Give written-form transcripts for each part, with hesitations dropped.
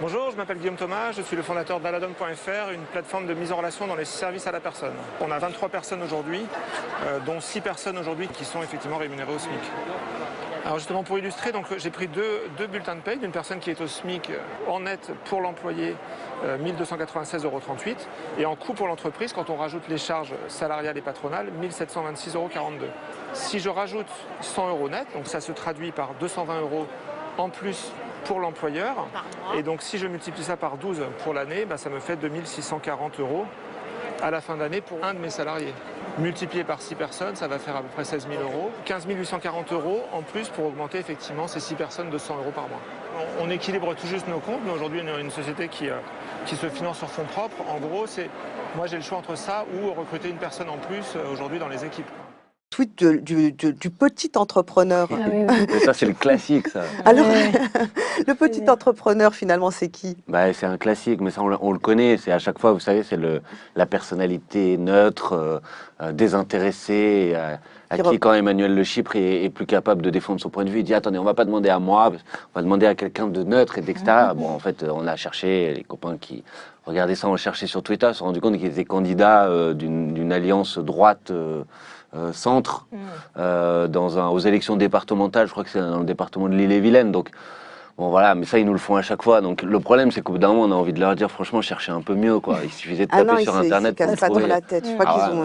Bonjour, je m'appelle Guillaume Thomas, je suis le fondateur d'Aladom.fr, une plateforme de mise en relation dans les services à la personne. On a 23 personnes aujourd'hui, dont 6 personnes aujourd'hui qui sont effectivement rémunérées au SMIC. Alors justement pour illustrer, j'ai pris deux bulletins de paye d'une personne qui est au SMIC en net pour l'employé 1 296,38 € et en coût pour l'entreprise, quand on rajoute les charges salariales et patronales, 1 726,42 €. Si je rajoute 100 € net, donc ça se traduit par 220 € en plus pour l'employeur. Et donc si je multiplie ça par 12 pour l'année, ça me fait 2 640 € à la fin d'année pour un de mes salariés. Multiplié par 6 personnes, ça va faire à peu près 16 000 €. 15 840 € en plus pour augmenter effectivement ces 6 personnes de 100 € par mois. On équilibre tout juste nos comptes, mais aujourd'hui on est une société qui se finance sur fonds propres. En gros, moi j'ai le choix entre ça ou recruter une personne en plus aujourd'hui dans les équipes. Tweet du petit entrepreneur. Ah oui, oui. Mais ça, c'est le classique, ça. Alors, Ouais. le petit entrepreneur, finalement, c'est qui? C'est un classique, mais ça, on le connaît. C'est à chaque fois, vous savez, c'est la personnalité neutre, désintéressée, à qui, quand Emmanuel Le Chypre est plus capable de défendre son point de vue, il dit attendez, on va pas demander à moi, on va demander à quelqu'un de neutre et d'extérieur. Bon, en fait, on a cherché, les copains qui regardaient ça, on cherchait sur Twitter, se sont rendu compte qu'ils étaient candidats d'une alliance droite. Centre aux élections départementales, je crois que c'est dans le département de l'Ille-et-Vilaine. Donc, bon voilà, mais ça, ils nous le font à chaque fois. Donc, le problème, c'est qu'au bout d'un moment, on a envie de leur dire, franchement, cherchez un peu mieux, quoi. Il suffisait de taper sur Internet Ils pour se cassent pas trouver. dans la tête. Je crois Ah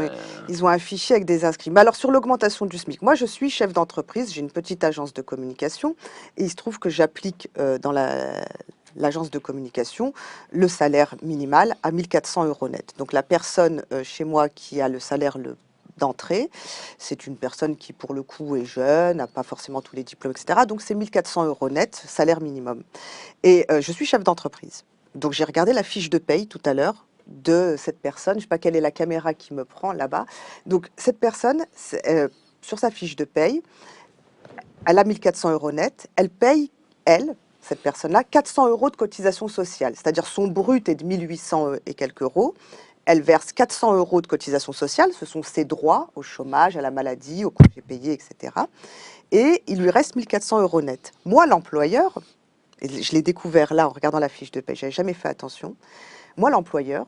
qu'ils ont affiché avec des inscrits. Mais alors, sur l'augmentation du SMIC, moi, je suis chef d'entreprise, j'ai une petite agence de communication, et il se trouve que j'applique dans l'agence de communication le salaire minimal à 1 400 € net. Donc, la personne chez moi qui a le salaire d'entrée, c'est une personne qui, pour le coup, est jeune, n'a pas forcément tous les diplômes, etc. Donc, c'est 1 400 € net, salaire minimum. Et je suis chef d'entreprise. Donc, j'ai regardé la fiche de paye tout à l'heure de cette personne. Je ne sais pas quelle est la caméra qui me prend là-bas. Donc, cette personne, sur sa fiche de paye, elle a 1 400 € net. Elle paye, cette personne-là, 400 € de cotisation sociale. C'est-à-dire son brut est de 1 800 et quelques euros. Elle verse 400 € de cotisation sociale, ce sont ses droits au chômage, à la maladie, au congé payé, etc. Et il lui reste 1 400 € net. Moi, l'employeur, et je l'ai découvert là en regardant la fiche de paie, j'avais jamais fait attention. Moi, l'employeur,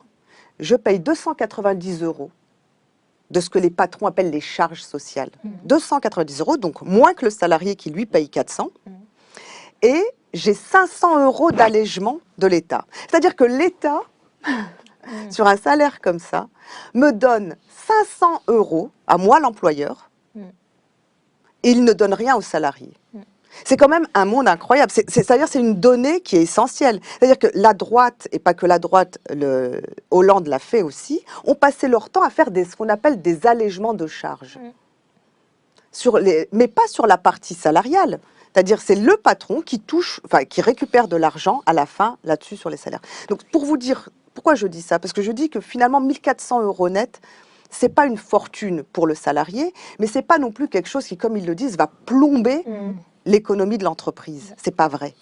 je paye 290 € de ce que les patrons appellent les charges sociales. 290 €, donc moins que le salarié qui lui paye 400. Et j'ai 500 € d'allègement de l'État. C'est-à-dire que l'État, sur un salaire comme ça, me donne 500 € à moi, l'employeur, et il ne donne rien aux salariés. C'est quand même un monde incroyable. C'est-à-dire c'est une donnée qui est essentielle. C'est-à-dire que la droite, et pas que la droite, Hollande l'a fait aussi, ont passé leur temps à faire ce qu'on appelle des allègements de charges. Mais pas sur la partie salariale. C'est-à-dire c'est le patron qui qui récupère de l'argent à la fin là-dessus sur les salaires. Donc pour vous dire pourquoi je dis ça, parce que je dis que finalement 1 400 € net, c'est pas une fortune pour le salarié, mais c'est pas non plus quelque chose qui, comme ils le disent, va plomber l'économie de l'entreprise. C'est pas vrai.